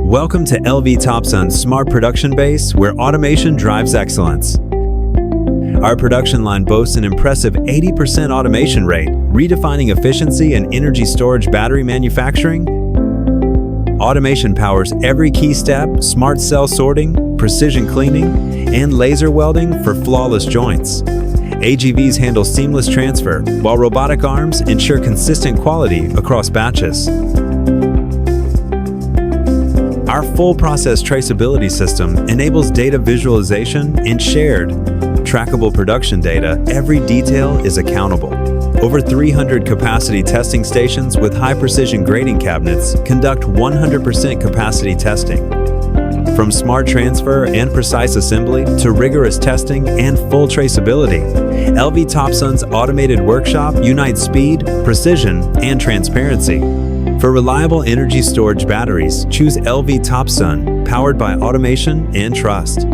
Welcome to LVTOPSUN's smart production base, where automation drives excellence. Our production line boasts an impressive 80% automation rate, redefining efficiency in energy storage battery manufacturing. Automation powers every key step: smart cell sorting, precision cleaning, and laser welding for flawless joints. AGVs handle seamless transfer, while robotic arms ensure consistent quality across batches. Our full process traceability system enables data visualization and shared, trackable production data. Every detail is accountable. Over 300 capacity testing stations with high-precision grading cabinets conduct 100% capacity testing. From smart transfer and precise assembly to rigorous testing and full traceability, LVTOPSUN's automated workshop unites speed, precision, and transparency. For reliable energy storage batteries, choose LVTOPSUN, powered by automation and trust.